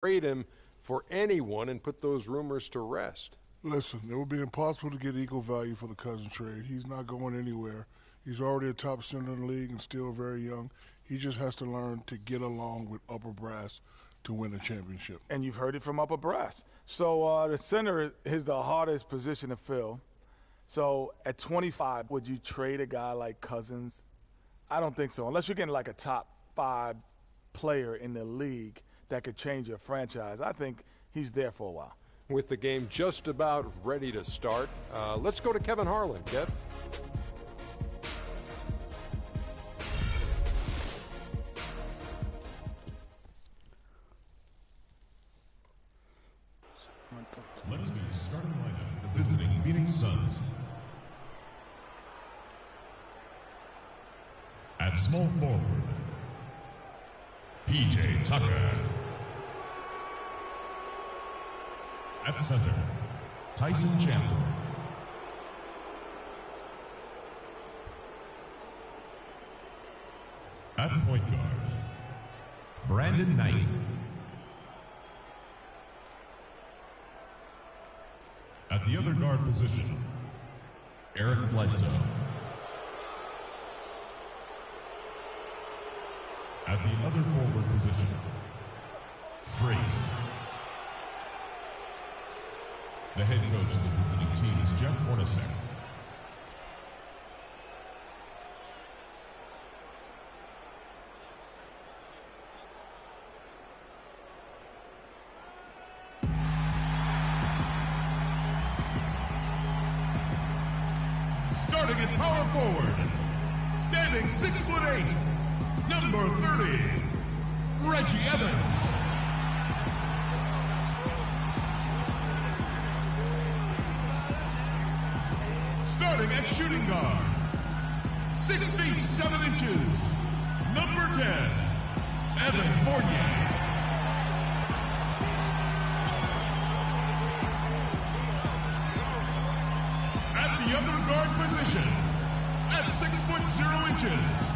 trade him for anyone and put those rumors to rest. Listen, it would be impossible to get equal value for the Cousins trade. He's not going anywhere. He's already a top center in the league and still very young. He just has to learn to get along with upper brass to win a championship. And you've heard it from upper brass. So the center is the hardest position to fill. So at 25, would you trade a guy like Cousins? I don't think so, unless you're getting like a top 5 player in the league that could change your franchise. I think he's there for a while. With the game just about ready to start, let's go to Kevin Harlan. Kev? Let's get the starting lineup for the visiting Phoenix Suns. At small forward, P.J. Tucker. At center, Tyson Chandler. At point guard, Brandon Knight. At the other guard position, Eric Bledsoe. At the other forward position, Freak. The head coach of the visiting team is Jeff Hornacek. Starting at power forward, standing 6'8", number 30, Reggie Evans. Starting at shooting guard, 6 feet 7 inches, number 10, Evan Fournier. At the other guard position, at 6 foot 0 inches,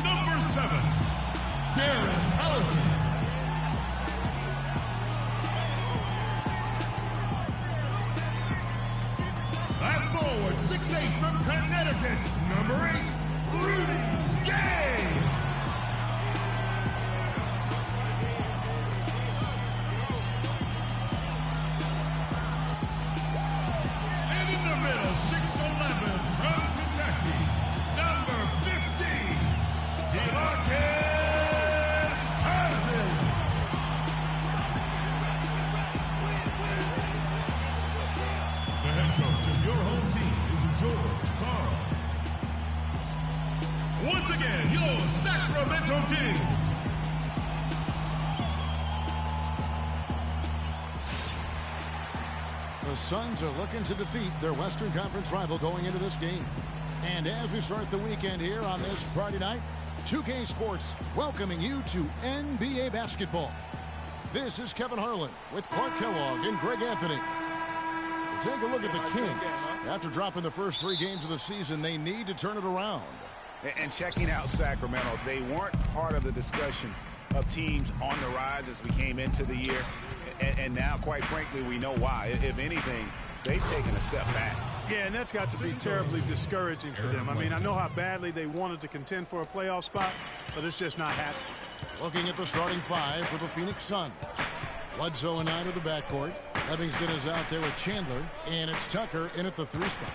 number 7, Darren Collison. At forward, 6'8" from Connecticut, number 8, Rudy Gay. And in the middle, 6'11" from Kentucky, number 15, DeMarcus Cousins. The head coach of your home team is George Carl. Once again, your Sacramento Kings. The Suns are looking to defeat their Western Conference rival going into this game. And as we start the weekend here on this Friday night, 2K Sports welcoming you to NBA basketball. This is Kevin Harlan with Clark Kellogg and Greg Anthony. Take a look at the Kings. After dropping the first 3 games of the season, they need to turn it around. And checking out Sacramento, they weren't part of the discussion of teams on the rise as we came into the year. And now, quite frankly, we know why. If anything, they've taken a step back. Yeah, and that's got to be terribly discouraging for them. I mean, I know how badly they wanted to contend for a playoff spot, but it's just not happening. Looking at the starting 5 for the Phoenix Suns. Bledsoe and Knight of the backcourt. Livingston is out there with Chandler, and it's Tucker in at the 3 spot.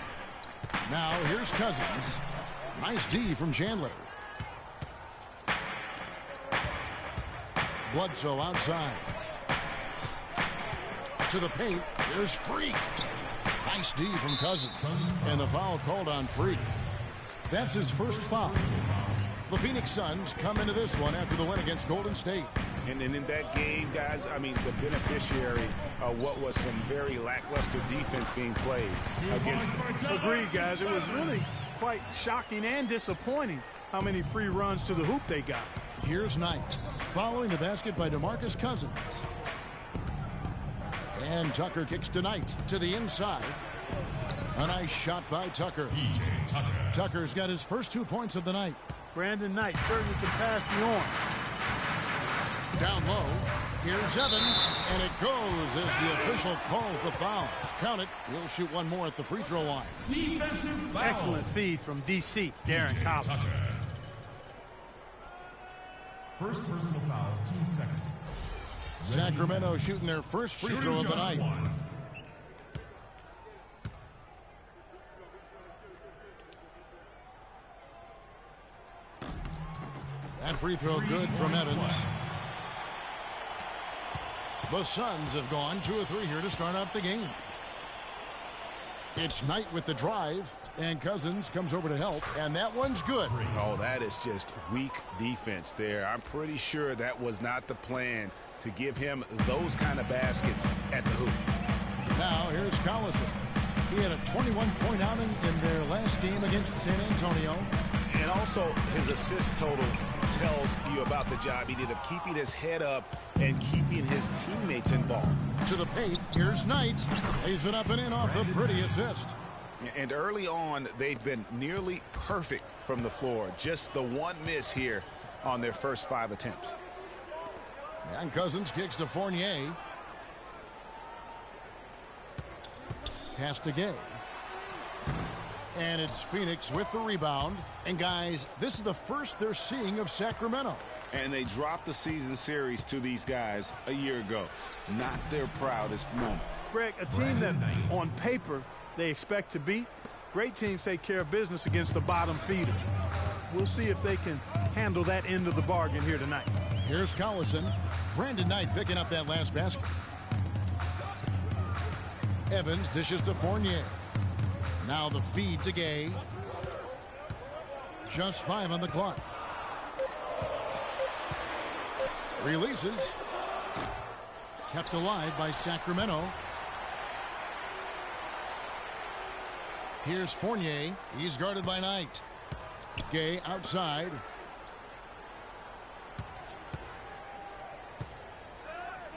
Now, here's Cousins. Nice D from Chandler. Bledsoe outside. To the paint, there's Freak. Nice D from Cousins. And the foul called on Freak. That's his first foul. The Phoenix Suns come into this one after the win against Golden State. And in that game, guys, I mean, the beneficiary of what was some very lackluster defense being played against them. Agreed, guys. It was really quite shocking and disappointing how many free runs to the hoop they got. Here's Knight, following the basket by DeMarcus Cousins. And Tucker kicks to Knight to the inside. A nice shot by Tucker. P.J. Tucker. Tucker's got his first 2 points of the night. Brandon Knight certainly can pass the arm. Down low, Here's Evans, and it goes as the official calls the foul. Count it. He'll shoot one more at the free throw line. Defensive foul. Excellent feed from DC, Darren Collison. First personal foul, team second. Sacramento shooting their first free throw of the night. That free throw good from Evans. The Suns have gone 2 of 3 here to start out the game. It's Knight with the drive, and Cousins comes over to help, and that one's good. Oh, that is just weak defense there. I'm pretty sure that was not the plan to give him those kind of baskets at the hoop. Now here's Collison. He had a 21-point outing in their last game against San Antonio. And also his assist total tells you about the job he did of keeping his head up and keeping his teammates involved. To the paint, here's Knight. Lays it up and in off the pretty assist. And early on, they've been nearly perfect from the floor. Just the one miss here on their first 5 attempts. And Cousins kicks to Fournier. Pass to Gay. And it's Phoenix with the rebound. And guys, this is the first they're seeing of Sacramento. And they dropped the season series to these guys a year ago. Not their proudest moment. Greg, a team that on paper they expect to beat, great teams take care of business against the bottom feeders. We'll see if they can handle that end of the bargain here tonight. Here's Collison. Brandon Knight picking up that last basket. Evans dishes to Fournier. Now the feed to Gay. Just 5 on the clock. Releases. Kept alive by Sacramento. Here's Fournier. He's guarded by Knight. Gay outside.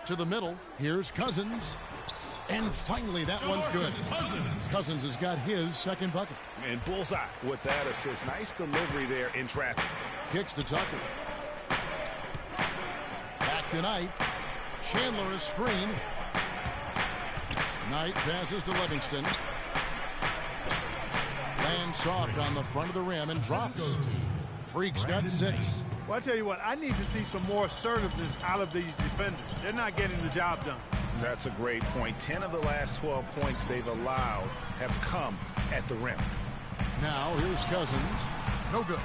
To the middle. Here's Cousins. And finally, that one's good. Cousins has got his second bucket. And bullseye with that assist. Nice delivery there in traffic. Kicks to Tucker. Back to Knight. Chandler is screened. Knight passes to Livingston. Lands soft on the front of the rim and drops. Freak's got 6. Well, I tell you what, I need to see some more assertiveness out of these defenders. They're not getting the job done. That's a great point. 10 of the last 12 points they've allowed have come at the rim. Now here's Cousins. No good.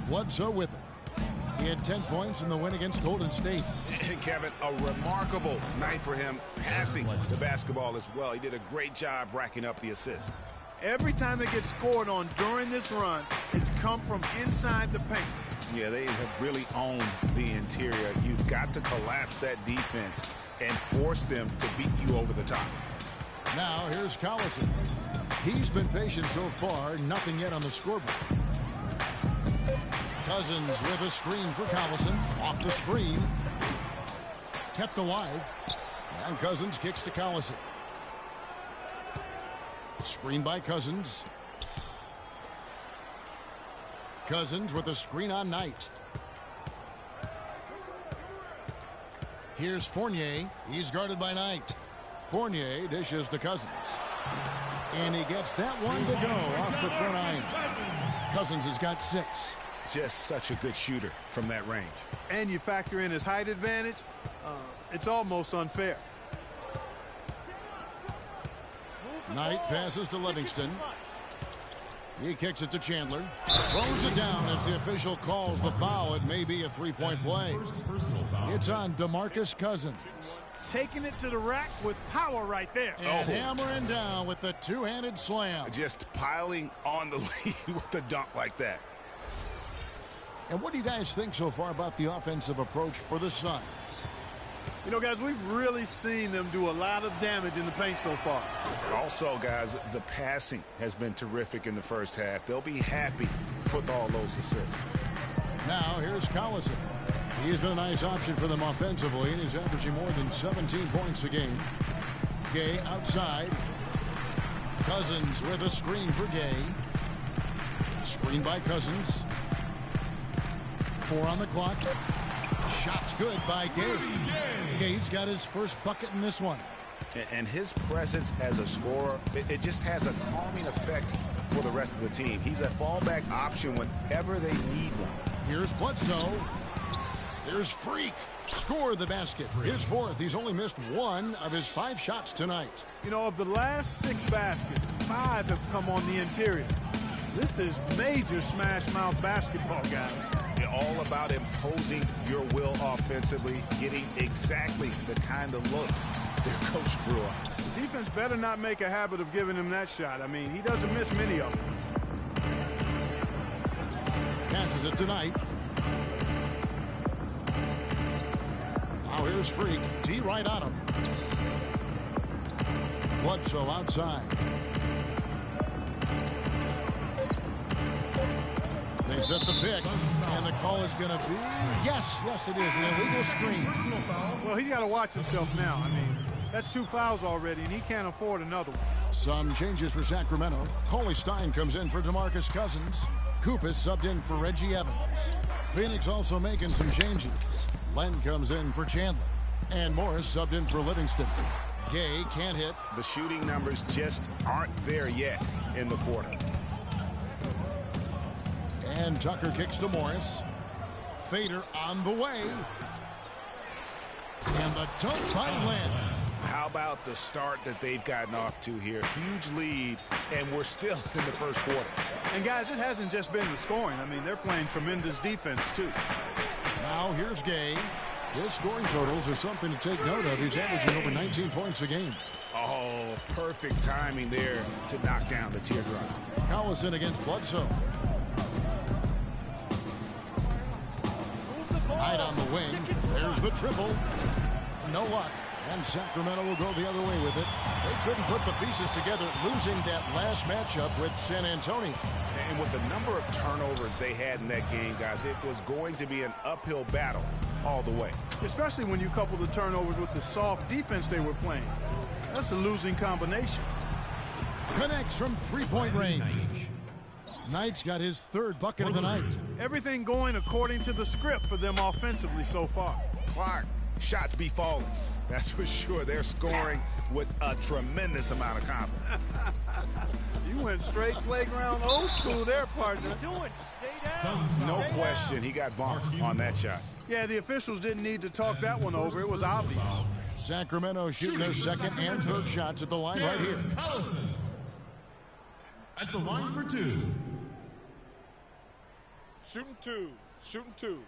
Bledsoe with it. He had 10 points in the win against Golden State. Kevin, a remarkable night for him passing the basketball as well. He did a great job racking up the assists. Every time they get scored on during this run, it's come from inside the paint. Yeah, they have really owned the interior. You've got to collapse that defense and force them to beat you over the top. Now here's Collison. He's been patient so far. Nothing yet on the scoreboard. Cousins with a screen for Collison. Off the screen. Kept alive. And Cousins kicks to Collison. Screen by Cousins. Cousins with a screen on Knight. Here's Fournier. He's guarded by Knight. Fournier dishes to Cousins. And he gets that one to go off the front iron. Cousins has got 6. Just such a good shooter from that range. And you factor in his height advantage, it's almost unfair. Knight passes to Livingston. He kicks it to Chandler. Throws it down as the official calls the foul. It may be a 3-point play. It's on DeMarcus Cousins. Taking it to the rack with power right there. And hammering down with the two-handed slam. Just piling on the lead with a dunk like that. And what do you guys think so far about the offensive approach for the Suns? You know, guys, we've really seen them do a lot of damage in the paint so far. Also, guys, the passing has been terrific in the first half. They'll be happy with all those assists. Now, here's Collison. He's been a nice option for them offensively, and he's averaging more than 17 points a game. Gay outside. Cousins with a screen for Gay. Screen by Cousins. 4 on the clock. Shot's good by Gay. Gay's got his first bucket in this one. And his presence as a scorer, it just has a calming effect for the rest of the team. He's a fallback option whenever they need one. Here's Bledsoe. Here's Freak. Score the basket. His 4th. He's only missed 1 of his 5 shots tonight. You know, of the last 6 baskets, 5 have come on the interior. This is major smash mouth basketball, guys. All about imposing your will offensively, getting exactly the kind of looks their coach drew up. The defense better not make a habit of giving him that shot. I mean, he doesn't miss many of them. Passes it tonight. Now here's Freak. T right on him. Bledsoe outside. They set the pick, and the call is going to be, yes, it is, an illegal screen. Well, he's got to watch himself now. I mean, that's 2 fouls already, and he can't afford another one. Some changes for Sacramento. Cauley Stein comes in for DeMarcus Cousins. Kufis subbed in for Reggie Evans. Phoenix also making some changes. Len comes in for Chandler. And Morris subbed in for Livingston. Gay can't hit. The shooting numbers just aren't there yet in the quarter. And Tucker kicks to Morris. Fader on the way. And the dunk by Len. How about the start that they've gotten off to here? Huge lead, and we're still in the first quarter. And, guys, it hasn't just been the scoring. I mean, they're playing tremendous defense, too. Now here's Gay. His scoring totals are something to take note of. He's averaging over 19 points a game. Oh, perfect timing there to knock down the teardrop. Collison against Bledsoe. Right on the wing. There's the triple. No luck. And Sacramento will go the other way with it. They couldn't put the pieces together, losing that last matchup with San Antonio. And with the number of turnovers they had in that game, guys, it was going to be an uphill battle all the way. Especially when you couple the turnovers with the soft defense they were playing. That's a losing combination. Connects from three-point range. Knight's got his 3rd bucket of the night. Everything going according to the script for them offensively so far. Clark, shots be falling. That's for sure. They're scoring with a tremendous amount of confidence. You went straight playground old school there, partner. No question, he got bumped on that shot. Yeah, the officials didn't need to talk that one over. It was obvious. Sacramento shooting their 2nd and 3rd shots at the line right here. Collison at the line for 2. Shooting 2. Shooting 2.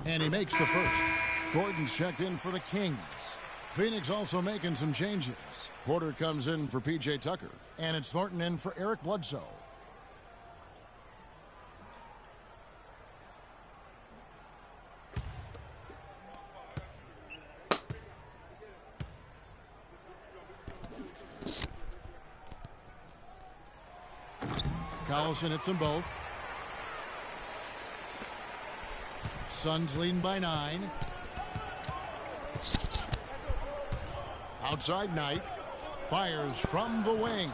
And he makes the first. Gordon's checked in for the Kings. Phoenix also making some changes. Porter comes in for P.J. Tucker. And it's Thornton in for Eric Bledsoe. Collison hits them both. Suns leading by 9. Outside Knight. Fires from the wing.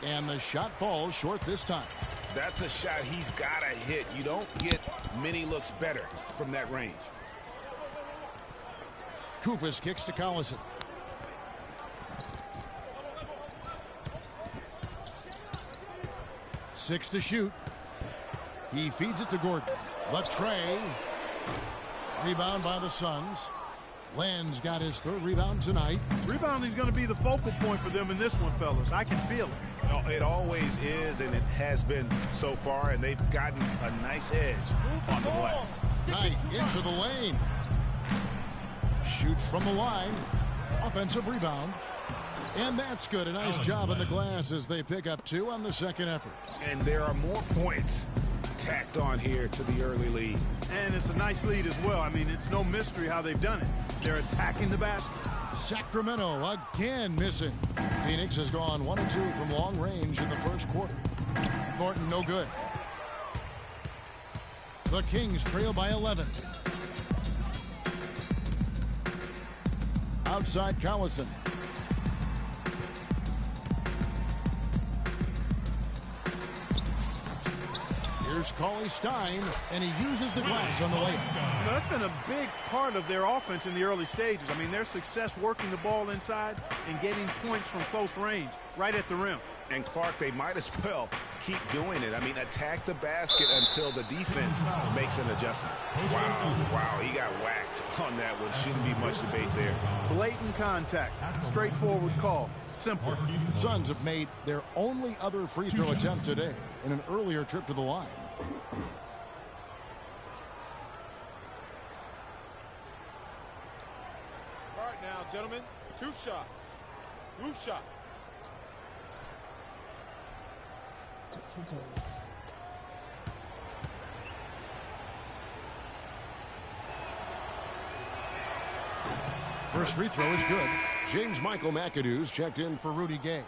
And the shot falls short this time. That's a shot he's got to hit. You don't get many looks better from that range. Kufis kicks to Collison. Six to shoot. He feeds it to Gordon. Latre. Rebound by the Suns. Len's got his 3rd rebound tonight. Rebounding's going to be the focal point for them in this one, fellas. I can feel it. It always is, and it has been so far, and they've gotten a nice edge on the glass. Knight into the lane. Shoots from the line. Offensive rebound. And that's good. A nice job in the glass as they pick up 2 on the 2nd effort. And there are more points tacked on here to the early lead. And it's a nice lead as well. I mean, it's no mystery how they've done it. They're attacking the basket. Sacramento again missing. Phoenix has gone 1 of 2 from long range in the first quarter. Thornton no good. The Kings trail by 11. Outside Collison. Here's Cauley Stein, and he uses the glass on the layup. You know, that's been a big part of their offense in the early stages. I mean, their success working the ball inside and getting points from close range, right at the rim. And Clark, they might as well keep doing it. I mean, attack the basket until the defense makes an adjustment. Wow, he got whacked on that one. Shouldn't be much debate there. Blatant contact, straightforward call, simple. The Suns have made their only other free throw attempt today in an earlier trip to the line. All right now, gentlemen, 2 shots. Move shots. First free throw is good. James Michael McAdoo's checked in for Rudy Gay.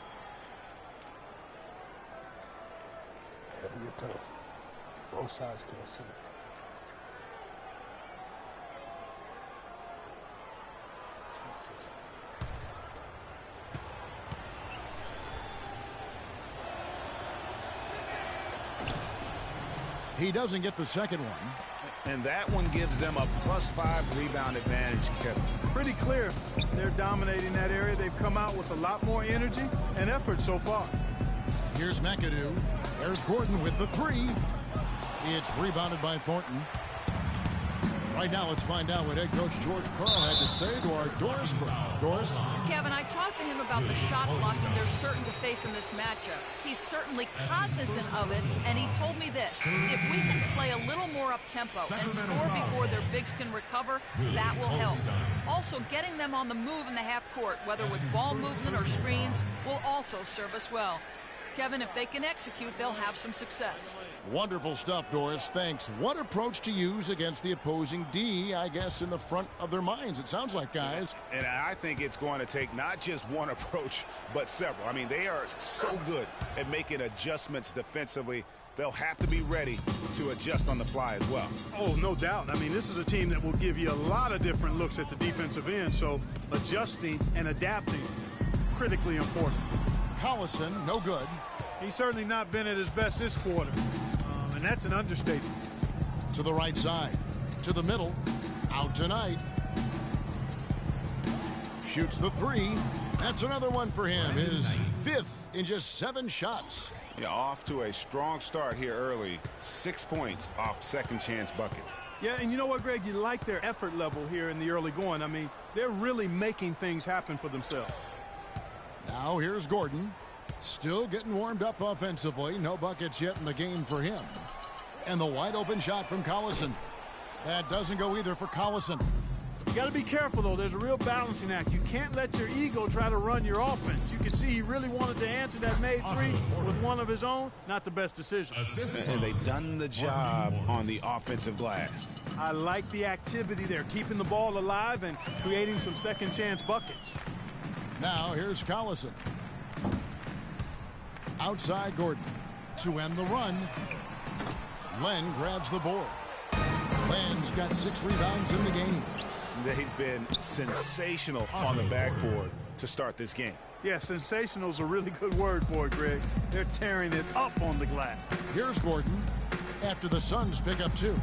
Have a good time. Both sides can't see. Jesus. He doesn't get the second one. And that one gives them a +5 rebound advantage, Kevin. Pretty clear. They're dominating that area. They've come out with a lot more energy and effort so far. Here's McAdoo. There's Gordon with the 3. It's rebounded by Thornton. Right now, let's find out what head coach George Karl had to say to our Doris. Doris? Kevin, I talked to him about the shot blocking they're certain to face in this matchup. He's certainly cognizant of it, and he told me this. If we can play a little more up-tempo and score before their bigs can recover, that will help. Also, getting them on the move in the half court, whether with ball movement or screens, will also serve us well. Kevin, if they can execute, they'll have some success. Wonderful stuff, Doris. Thanks. What approach to use against the opposing D, I guess, in the front of their minds, it sounds like, guys. And I think it's going to take not just one approach, but several. I mean, they are so good at making adjustments defensively. They'll have to be ready to adjust on the fly as well. Oh, no doubt. I mean, this is a team that will give you a lot of different looks at the defensive end, so adjusting and adapting, critically important. Collison, no good. He's certainly not been at his best this quarter, and that's an understatement. To the right side, to the middle, out tonight. Shoots the 3. That's another one for him. His 5th in just 7 shots. Yeah, off to a strong start here early. 6 points off second chance buckets. Yeah, and you know what, Greg? You like their effort level here in the early going. I mean, they're really making things happen for themselves. Now here's Gordon. Still getting warmed up offensively. No buckets yet in the game for him. And the wide open shot from Collison. That doesn't go either for Collison. You got to be careful, though. There's a real balancing act. You can't let your ego try to run your offense. You can see he really wanted to answer that made 3 with one of his own. Not the best decision. And they've done the job on the offensive glass. I like the activity there, keeping the ball alive and creating some second chance buckets. Now here's Collison. Outside Gordon to end the run. Len grabs the board. Len's got 6 rebounds in the game. They've been sensational on the backboard to start this game. Yeah, sensational is a really good word for it, Greg. They're tearing it up on the glass. Here's Gordon after the Suns pick up 2.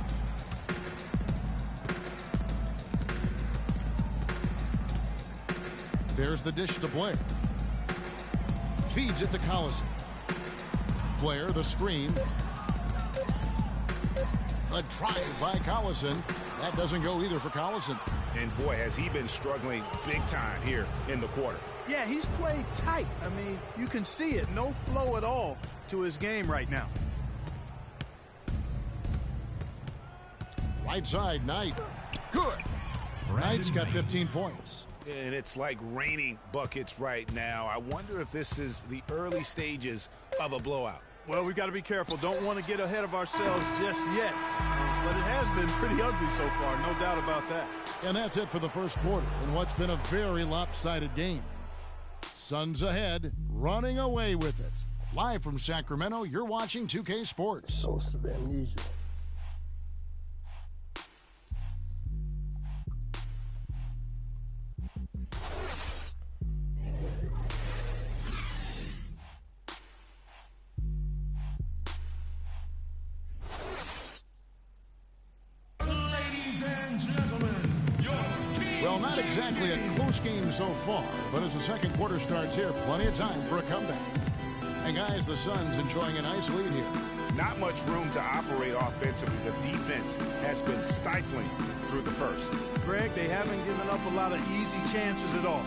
There's the dish to Blair. Feeds it to Collison. Blair, the screen. A drive by Collison. That doesn't go either for Collison. And boy, has he been struggling big time here in the quarter. Yeah, he's played tight. I mean, you can see it. No flow at all to his game right now. Right side, Knight. Good. Knight's got 15 points. And it's like raining buckets right now. I wonder if this is the early stages of a blowout. Well, we've got to be careful. Don't want to get ahead of ourselves just yet. But it has been pretty ugly so far, no doubt about that. And that's it for the first quarter in what's been a very lopsided game. Suns ahead, running away with it. Live from Sacramento, you're watching 2K Sports. Source of amnesia. Not exactly a close game so far, but as the second quarter starts here, plenty of time for a comeback. And guys, the Suns enjoying a nice lead here. Not much room to operate offensively. The defense has been stifling through the first. Greg, they haven't given up a lot of easy chances at all.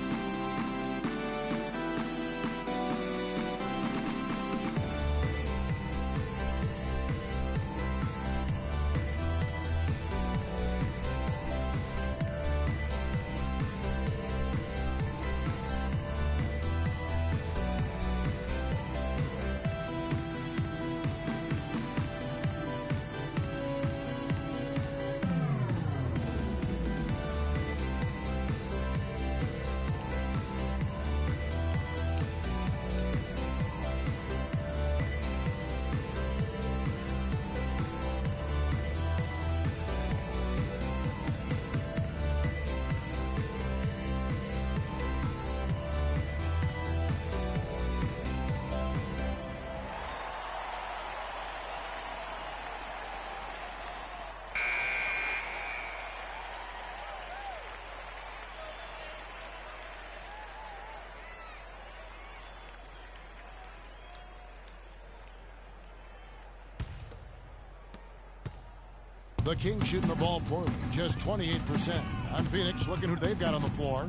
The Kings shooting the ball poorly, just 28%. On Phoenix, looking who they've got on the floor.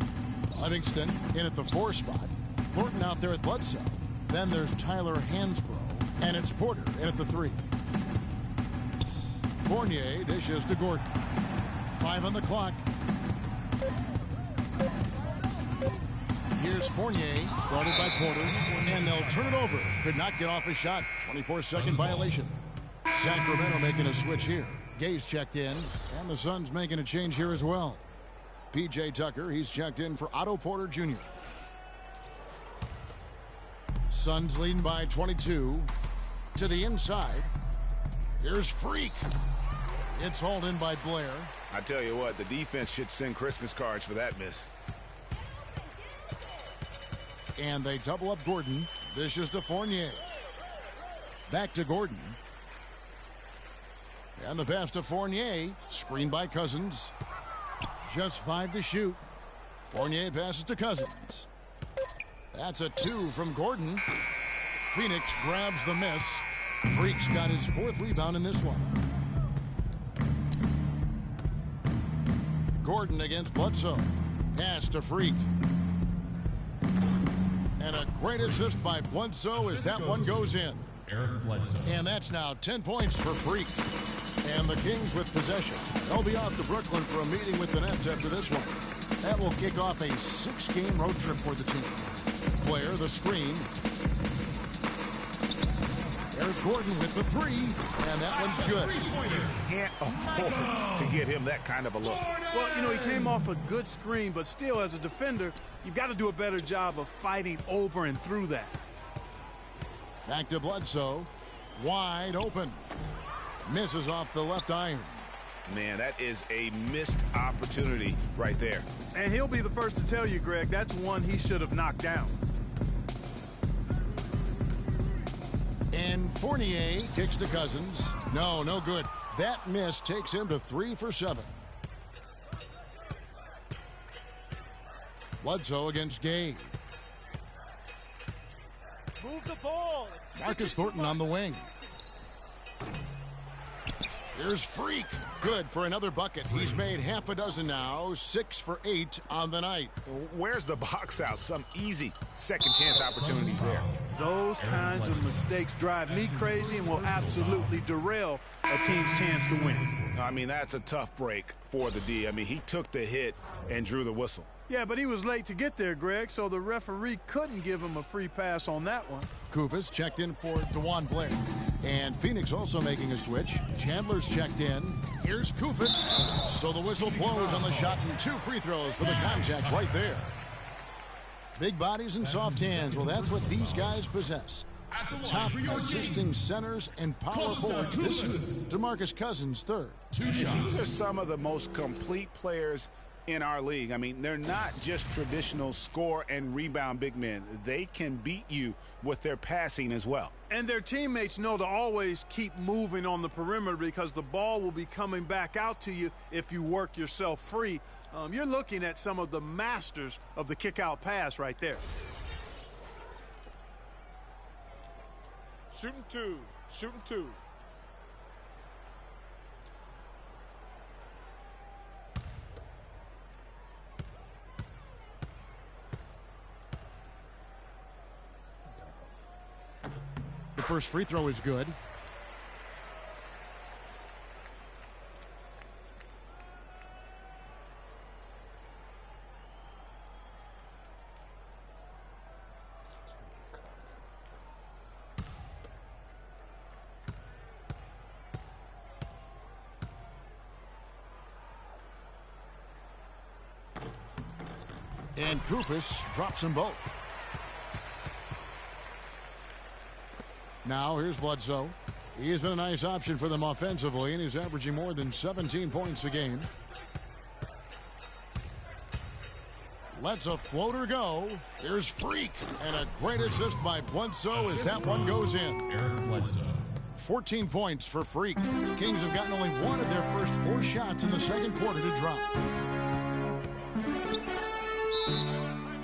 Livingston in at the 4 spot. Thornton out there at Bledsoe. Then there's Tyler Hansbrough. And it's Porter in at the 3. Fournier dishes to Gordon. 5 on the clock. Here's Fournier, guarded by Porter. And they'll turn it over. Could not get off his shot. 24-second violation. Sacramento making a switch here. Gay's checked in, and the Suns making a change here as well. P.J. Tucker, he's checked in for Otto Porter Jr. Suns leading by 22. To the inside. Here's Freak. It's hauled in by Blair. I tell you what, the defense should send Christmas cards for that miss. And they double up Gordon. This is to Fournier. Back to Gordon. And the pass to Fournier. Screened by Cousins. Just 5 to shoot. Fournier passes to Cousins. That's a 2 from Gordon. Phoenix grabs the miss. Freak's got his 4th rebound in this one. Gordon against Bledsoe. Pass to Freak. And a great assist by Bledsoe as that one goes in. Eric Bledsoe. And that's now 10 points for Freak. And the Kings with possession. They'll be off to Brooklyn for a meeting with the Nets after this one. That will kick off a 6-game road trip for the team. Blair, the screen. There's Gordon with the 3. And that one's good. Can't afford to get him that kind of a look. Well, you know, he came off a good screen, but still, as a defender, you've got to do a better job of fighting over and through that. Back to Bledsoe. Wide open. Misses off the left iron. Man, that is a missed opportunity right there. And he'll be the first to tell you, Greg, that's one he should have knocked down. And Fournier kicks to Cousins. No good. That miss takes him to 3 for 7. Bledsoe against Gay. Move the ball. Marcus Thornton on the wing. Here's Freak. Good for another bucket. He's made half a dozen now. 6 for 8 on the night. Where's the box out? Some easy second chance opportunities there. Those kinds of mistakes drive me crazy and will absolutely derail a team's chance to win. I mean, that's a tough break for the D. I mean, he took the hit and drew the whistle. Yeah, but he was late to get there, Greg, so the referee couldn't give him a free pass on that one. Kufis checked in for DeJuan Blair. And Phoenix also making a switch. Chandler's checked in. Here's Kufis. So the whistle blows on the shot and 2 free throws for the contact right there. Big bodies and soft hands. Well, that's what these guys possess. Top assisting centers and power forwards this year. DeMarcus Cousins, 3rd. These are some of the most complete players in our league. I mean, they're not just traditional score and rebound big men. They can beat you with their passing as well. And their teammates know to always keep moving on the perimeter because the ball will be coming back out to you if you work yourself free. You're looking at some of the masters of the kick-out pass right there. Shooting two. Shooting two. The first free throw is good. And Kufis drops them both. Now here's Bledsoe. He has been a nice option for them offensively, and he's averaging more than 17 points a game. Lets a floater go. Here's Freak, and a great assist by Bledsoe as that one goes in. Eric Bledsoe. 14 points for Freak. The Kings have gotten only one of their first 4 shots in the second quarter to drop.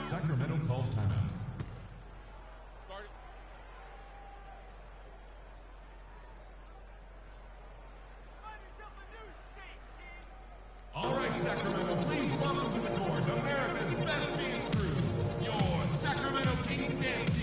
Sacramento calls timeout. All right, Sacramento, please welcome to the court America's best dance crew, your Sacramento Kings dance team.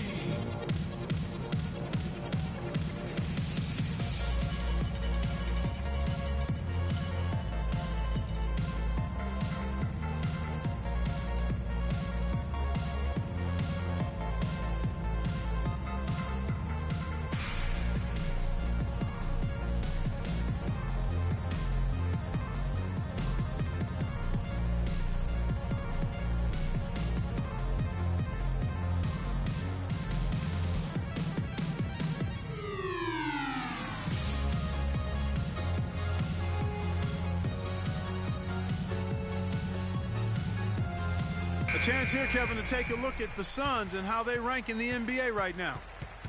Chance here, Kevin, to take a look at the Suns and how they rank in the NBA right now.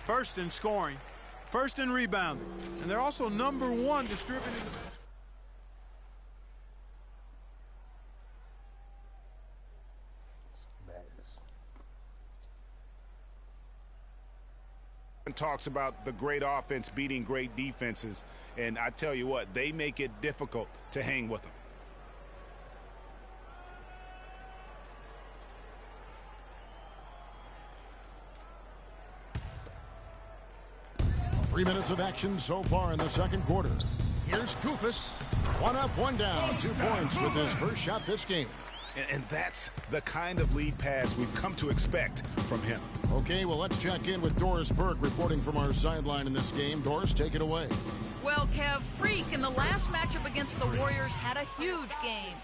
First in scoring, first in rebounding, and they're also #1 distributing. Talks about the great offense beating great defenses, and I tell you what, they make it difficult to hang with them. 3 minutes of action so far in the second quarter. Here's Kufis. 1 up, 1 down. 2 points with his first shot this game. And that's the kind of lead pass we've come to expect from him. Okay, well, let's check in with Doris Burke reporting from our sideline in this game. Doris, take it away. Well, Kev, Freak in the last matchup against the Warriors had a huge game.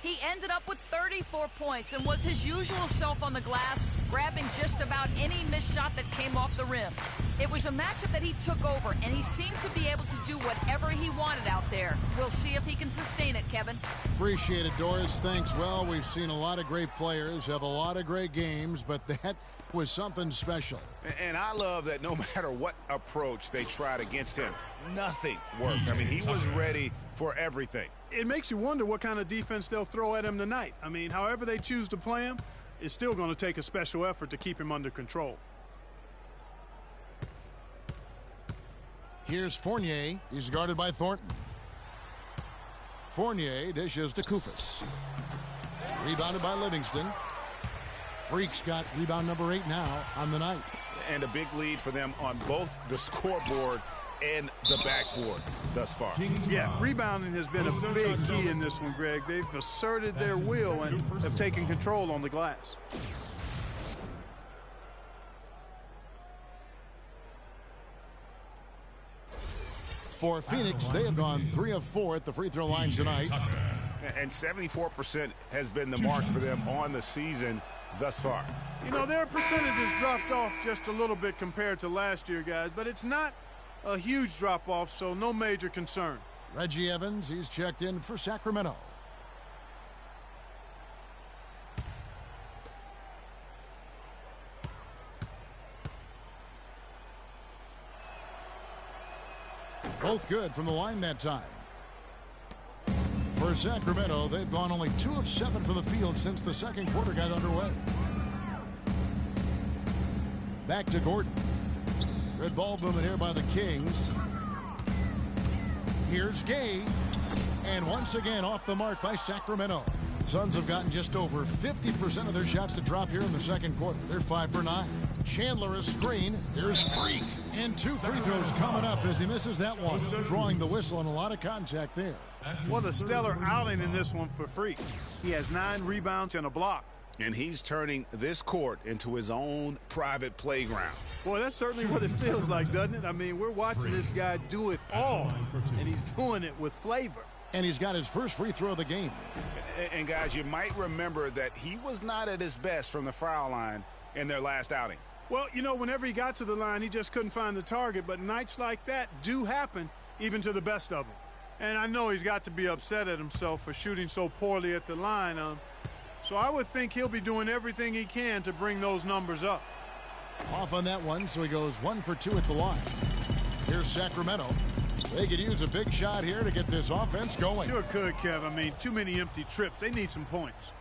He ended up with 34 points and was his usual self on the glass, grabbing just about any missed shot that came off the rim. It was a matchup that he took over, and he seemed to be able to do whatever he wanted out there. We'll see if he can sustain it, Kevin. Appreciate it, Doris. Thanks. Well, we've seen a lot of great players have a lot of great games, but that was something special. And I love that no matter what approach they tried against him, nothing worked. I mean, he was ready for everything. It makes you wonder what kind of defense they'll throw at him tonight. I mean, however they choose to play him, it's still going to take a special effort to keep him under control. Here's Fournier. He's guarded by Thornton. Fournier dishes to Kufis. Rebounded by Livingston. Freak's got rebound number 8 now on the night. And a big lead for them on both the scoreboard and the backboard thus far. Yeah, rebounding has been a big key in this one, Greg. They've asserted their will and have taken control on the glass. For Phoenix, they have gone 3 of 4 at the free throw line tonight. And 74% has been the mark for them on the season thus far. You know, their percentages dropped off just a little bit compared to last year, guys, but it's not a huge drop-off, so no major concern. Reggie Evans, he's checked in for Sacramento. Both good from the line that time. For Sacramento, they've gone only 2 of 7 from the field since the second quarter got underway. Back to Gordon. Good ball movement here by the Kings. Here's Gay. And once again off the mark by Sacramento. Suns have gotten just over 50% of their shots to drop here in the second quarter. They're 5 for 9. Chandler is screen. There's Freak. And 2 free throws coming up as he misses that one. Drawing the whistle and a lot of contact there. What a stellar outing in this one for Freak. He has 9 rebounds and a block. And he's turning this court into his own private playground. Boy, that's certainly what it feels like, doesn't it? I mean, we're watching this guy do it all, and he's doing it with flavor. And he's got his first free throw of the game. And guys, you might remember that he was not at his best from the foul line in their last outing. Well, you know, whenever he got to the line, he just couldn't find the target. But nights like that do happen, even to the best of them. And I know he's got to be upset at himself for shooting so poorly at the line. So I would think he'll be doing everything he can to bring those numbers up. Off on that one, so he goes 1 for 2 at the line. Here's Sacramento. They could use a big shot here to get this offense going. Sure could, Kev. I mean, too many empty trips. They need some points.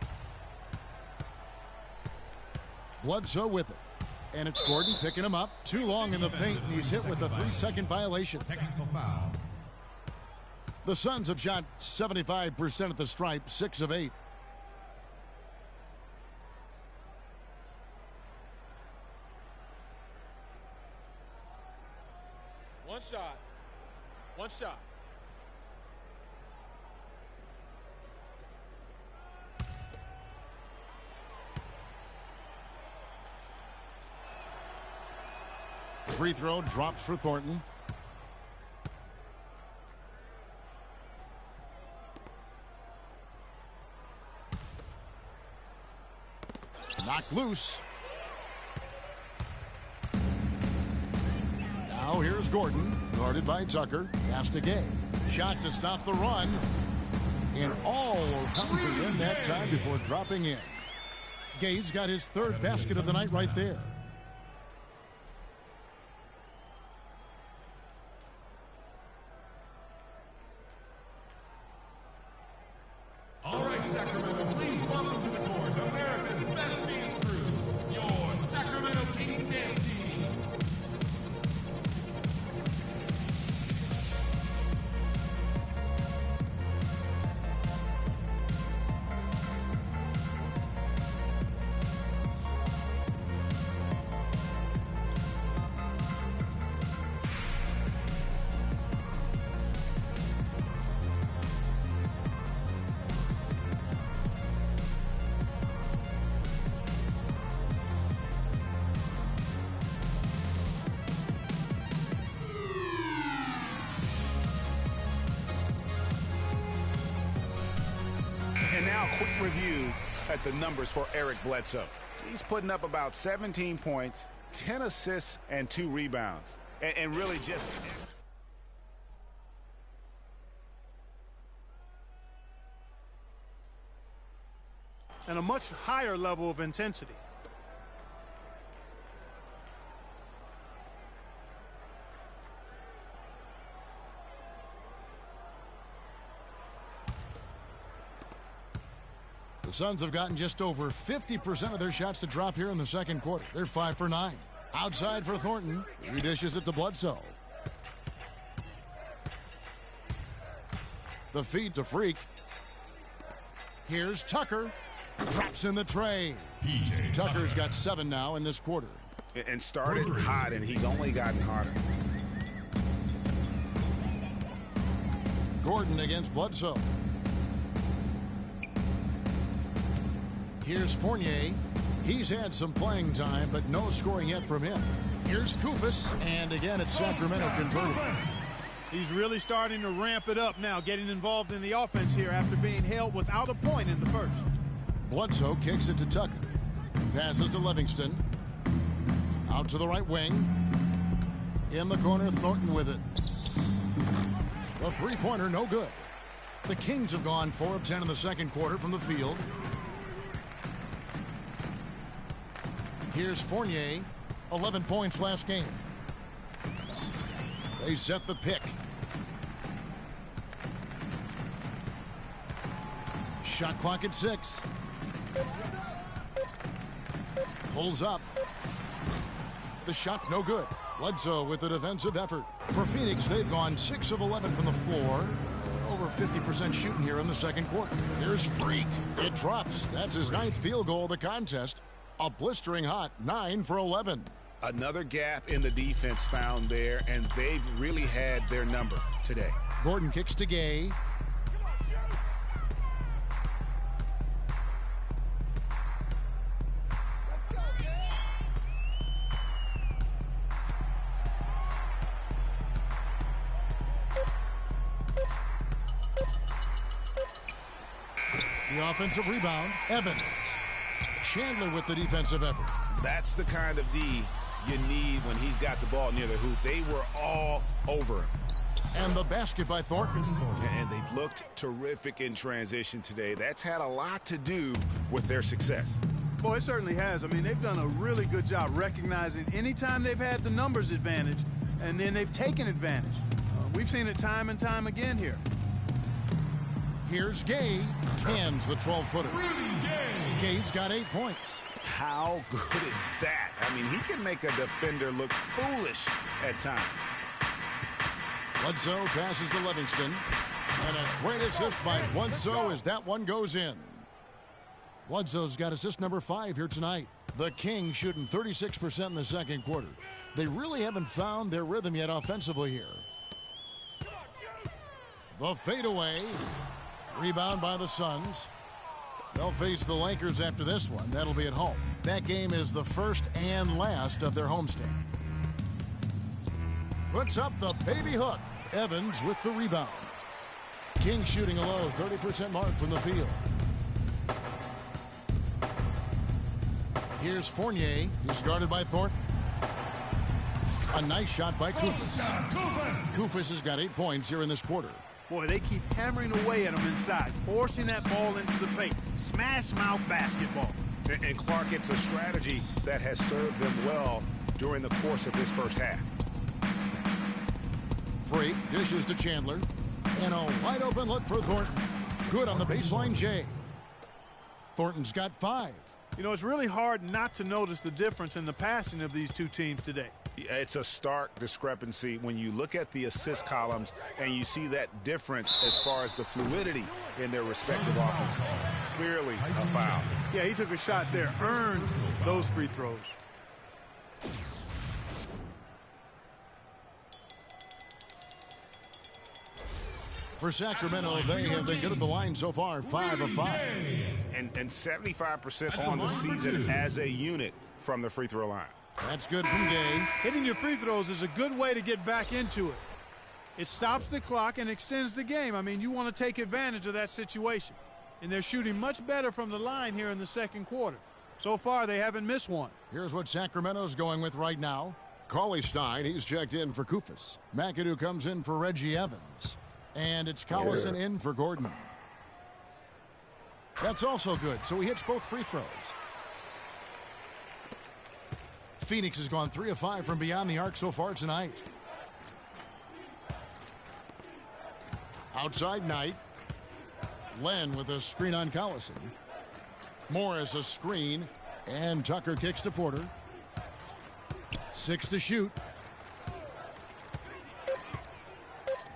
Bledsoe with it. And it's Gordon picking him up. Too long in the paint, and he's hit with a 3-second violation. Technical foul. The Suns have shot 75% at the stripe, 6 of 8. One shot. One shot. Free throw drops for Thornton. Knocked loose. Now here's Gordon, guarded by Tucker. Pass to Gay. Shot to stop the run. And all around the rim that time before dropping in. Gay's got his 3rd basket of the night right there. All right, Sacramento, please welcome to the court America's best dance crew, your Sacramento Kings dance team. And now a quick review at the numbers for Eric Bledsoe. He's putting up about 17 points, 10 assists, and 2 rebounds. And really just... And a much higher level of intensity. The Suns have gotten just over 50% of their shots to drop here in the second quarter. They're 5 for 9. Outside for Thornton. He dishes it to Bledsoe. The feed to Freak. Here's Tucker. Drops in the tray. Tucker's got 7 now in this quarter. And started hot, and he's only gotten hotter. Gordon against Bledsoe. Here's Fournier. He's had some playing time, but no scoring yet from him. Here's Koufos, and again it's Sacramento converting. He's really starting to ramp it up now, getting involved in the offense here after being held without a point in the first. Bledsoe kicks it to Tucker. Passes to Livingston. Out to the right wing. In the corner, Thornton with it. The three-pointer, no good. The Kings have gone 4 of 10 in the second quarter from the field. Here's Fournier, 11 points last game. They set the pick. Shot clock at 6. Pulls up. The shot no good. Bledsoe with the defensive effort. For Phoenix, they've gone 6 of 11 from the floor. Over 50% shooting here in the second quarter. Here's Freak. It drops. That's his 9th field goal of the contest. A blistering hot 9 for 11. Another gap in the defense found there, and they've really had their number today. Gordon kicks to Gay. The offensive rebound, Evans. Chandler with the defensive effort. That's the kind of D you need when he's got the ball near the hoop. They were all over him. And the basket by Thornton. And they've looked terrific in transition today. That's had a lot to do with their success. Boy, it certainly has. I mean, they've done a really good job recognizing anytime they've had the numbers advantage, and then they've taken advantage. We've seen it time and time again here. Here's Gay. Cans the 12-footer. Gay's got 8 points. How good is that? I mean, he can make a defender look foolish at times. Bledsoe passes to Livingston. And a great assist by Bledsoe as that one goes in. Bledsoe's got assist number 5 here tonight. The Kings shooting 36% in the second quarter. They really haven't found their rhythm yet offensively here. The fadeaway. Rebound by the Suns. They'll face the Lakers after this one. That'll be at home. That game is the first and last of their homestand. Puts up the baby hook. Evans with the rebound. King shooting a low 30% mark from the field. Here's Fournier. He's guarded by Thornton. A nice shot by Koufos. Koufos has got 8 points here in this quarter. Boy, they keep hammering away at him inside, forcing that ball into the paint. Smash mouth basketball. And Clark, it's a strategy that has served them well during the course of this first half. Freak dishes to Chandler. And a wide open look for Thornton. Good on the baseline, Jay. Thornton's got 5. You know, it's really hard not to notice the difference in the passing of these two teams today. It's a stark discrepancy when you look at the assist columns and you see that difference as far as the fluidity in their respective offenses. Clearly a foul. Yeah, he took a shot there, earned those free throws. For Sacramento, they have been good at the line so far, 5 of 5. And 75% on the season as a unit from the free throw line. That's good from Gay. Hitting your free throws is a good way to get back into it. It stops the clock and extends the game. I mean, you want to take advantage of that situation. And they're shooting much better from the line here in the second quarter. So far, they haven't missed one. Here's what Sacramento's going with right now. Cauley-Stein, he's checked in for Koufos. McAdoo comes in for Reggie Evans. And it's Collison in for Gordon. That's also good, so he hits both free throws. Phoenix has gone 3 of 5 from beyond the arc so far tonight. Outside Knight. Len with a screen on Collison. Morris a screen. And Tucker kicks to Porter. 6 to shoot.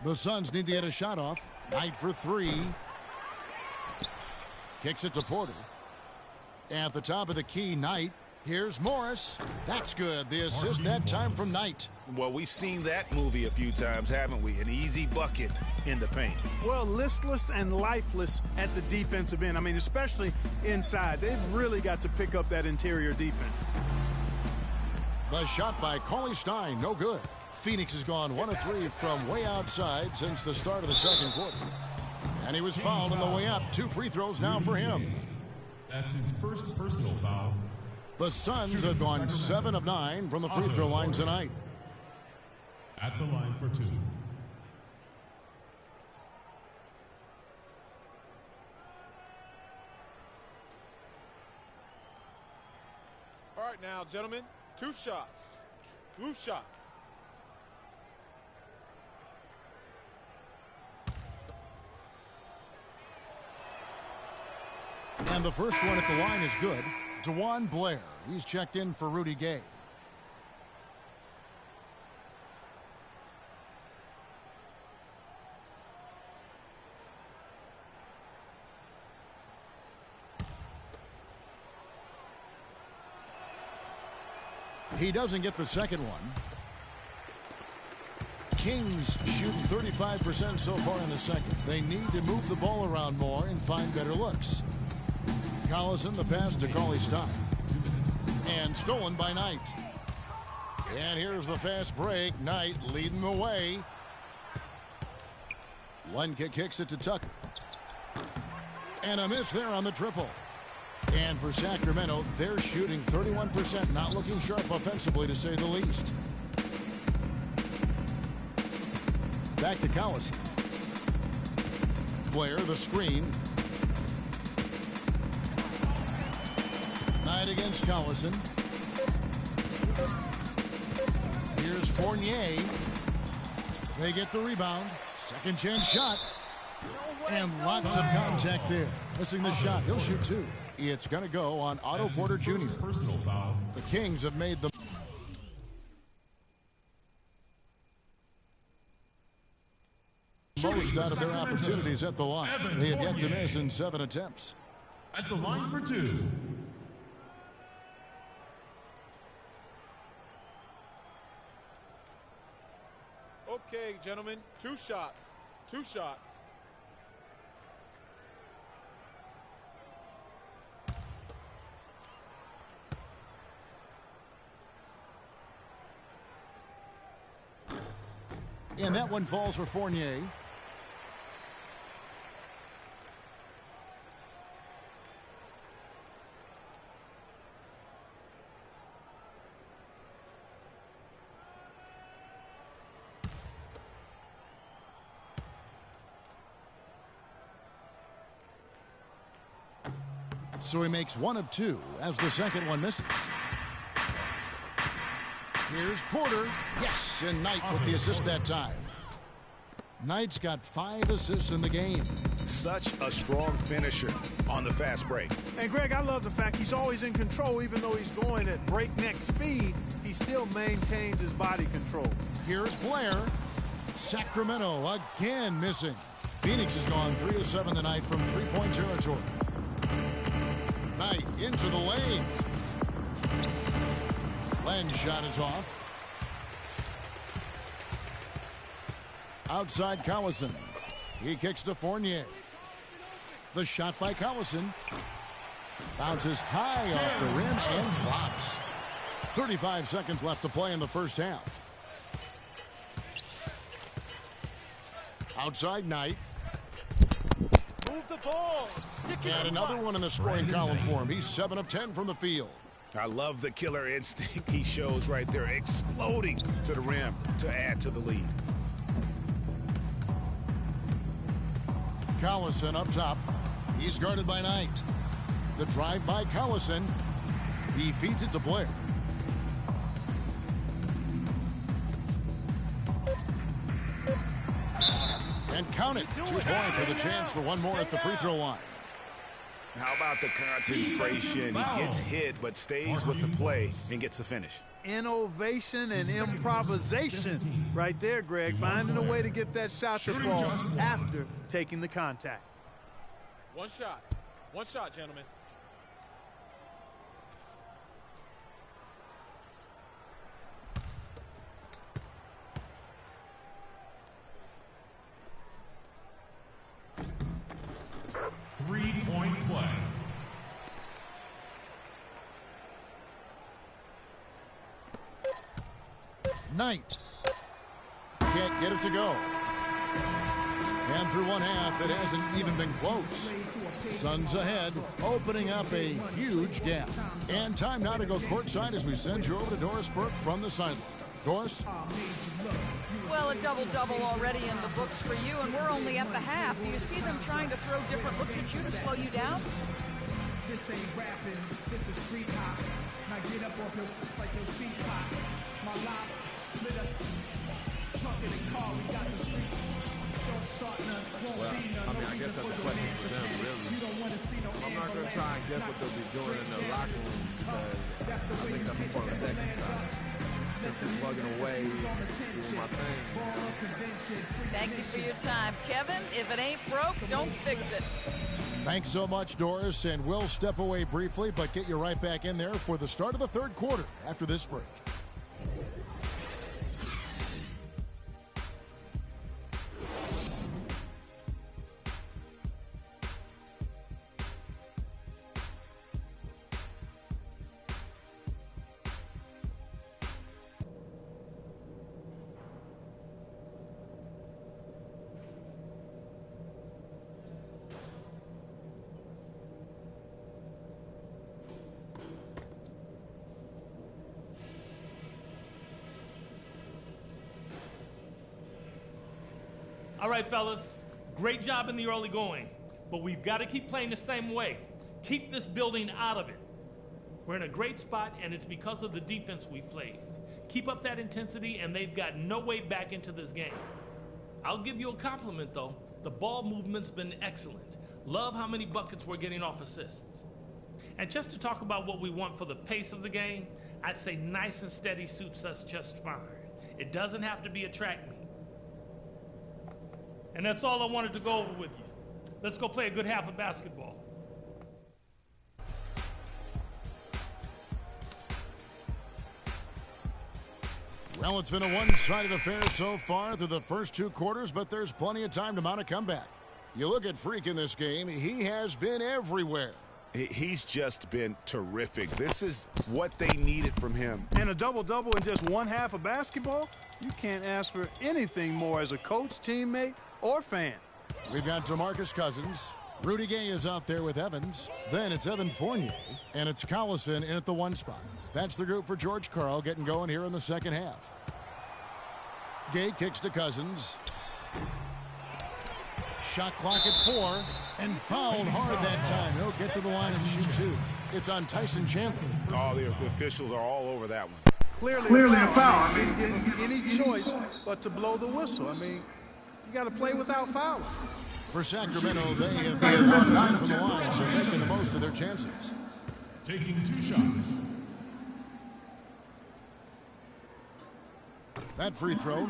The Suns need to get a shot off. Knight for 3. Kicks it to Porter. At the top of the key, Knight. Here's Morris. That's good. The assist that time from Knight. Well, we've seen that movie a few times, haven't we? An easy bucket in the paint. Well, listless and lifeless at the defensive end. I mean, especially inside. They've really got to pick up that interior defense. The shot by Cauley-Stein, no good. Phoenix has gone 1 of 3 from way outside since the start of the second quarter. And he was fouled on the way up. 2 free throws now for him. That's his first personal foul. The Suns have gone 7 of 9 from the free throw line tonight. At the line for 2. All right now, gentlemen, 2 shots. 2 shots. And the first one at the line is good. DeJuan Blair. He's checked in for Rudy Gay. He doesn't get the second one. Kings shooting 35% so far in the second. They need to move the ball around more and find better looks. Collison, the pass to Cauley Stein. And stolen by Knight. And here's the fast break. Knight leading the way. Lenka kicks it to Tucker. And a miss there on the triple. And for Sacramento, they're shooting 31%, not looking sharp offensively, to say the least. Back to Collison. Blair, the screen. Knight against Collison. Here's Fournier. They get the rebound. Second chance shot. And lots of contact there. Missing the shot. He'll shoot two. It's going to go on Otto Porter Jr. The Kings have made the most out of their opportunities at the line. They have yet to miss in 7 attempts. At the line for two. Okay, gentlemen, 2 shots. 2 shots. And that one falls for Fournier. So he makes 1 of 2 as the second one misses. Here's Porter. Yes, and Knight with the assist that time. Knight's got 5 assists in the game. Such a strong finisher on the fast break. And Greg, I love the fact he's always in control. Even though he's going at breakneck speed, he still maintains his body control. Here's Blair. Sacramento again missing. Phoenix has gone 3 of 7 tonight from three-point territory. Knight into the lane. Len's shot is off. Outside Collison. He kicks to Fournier. The shot by Collison. Bounces high off the rim and drops. 35 seconds left to play in the first half. Outside Knight. Move the ball. And another one in the scoring column for him. He's 7 of 10 from the field. I love the killer instinct he shows right there, exploding to the rim to add to the lead. Collison up top. He's guarded by Knight. The drive by Collison. He feeds it to Blair. And count it. 2 points with a chance for one more at the free throw line. How about the concentration? He gets hit, but stays with the play and gets the finish. Innovation and improvisation right there, Greg. Finding a way to get that shot to fall after taking the contact. 1 shot. 1 shot, gentlemen. Three-point play. Knight can't get it to go. And through one half, it hasn't even been close. Suns ahead, opening up a huge gap. And time now to go courtside as we send you over to Doris Burke from the sideline. Doris? Well, a double-double already in the books for you, and we're only at the half. Do you see them trying to throw different looks at you to slow you down? This ain't rapping, this is street hop. Now get up off your, like your feet hot. My life lit up, truck in the car, we got the street. Well, I mean, I guess that's a question for them, really. I'm not going to try and guess what they'll be doing in their locker room because I think that's a pointless exercise. Simply plugging away, doing my thing. Thank you for your time, Kevin. If it ain't broke, don't fix it. Thanks so much, Doris, and we'll step away briefly, but get you right back in there for the start of the third quarter after this break. All right, fellas, great job in the early going, but we've got to keep playing the same way. Keep this building out of it. We're in a great spot, and it's because of the defense we played. Keep up that intensity, and they've got no way back into this game. I'll give you a compliment, though. The ball movement's been excellent. Love how many buckets we're getting off assists. And just to talk about what we want for the pace of the game, I'd say nice and steady suits us just fine. It doesn't have to be a track meet. And that's all I wanted to go over with you. Let's go play a good half of basketball. Well, it's been a one-sided affair so far through the first two quarters, but there's plenty of time to mount a comeback. You look at Freak in this game, he has been everywhere. He's just been terrific. This is what they needed from him. And a double-double in just one half of basketball? You can't ask for anything more as a coach, teammate, or fan. We've got DeMarcus Cousins. Rudy Gay is out there with Evans. Then it's Evan Fournier. And it's Collison in at the one spot. That's the group for George Karl getting going here in the second half. Gay kicks to Cousins. Shot clock at 4. And fouled hard that time. He'll get to the line and shoot 2. It's on Tyson Chandler. Oh, the officials are all over that one. Clearly a foul. I mean, didn't get any choice but to blow the whistle. I mean, you got to play without fouling. For Sacramento, they have been 1 from the line, so making the most of their chances. Taking 2 shots. That free throw.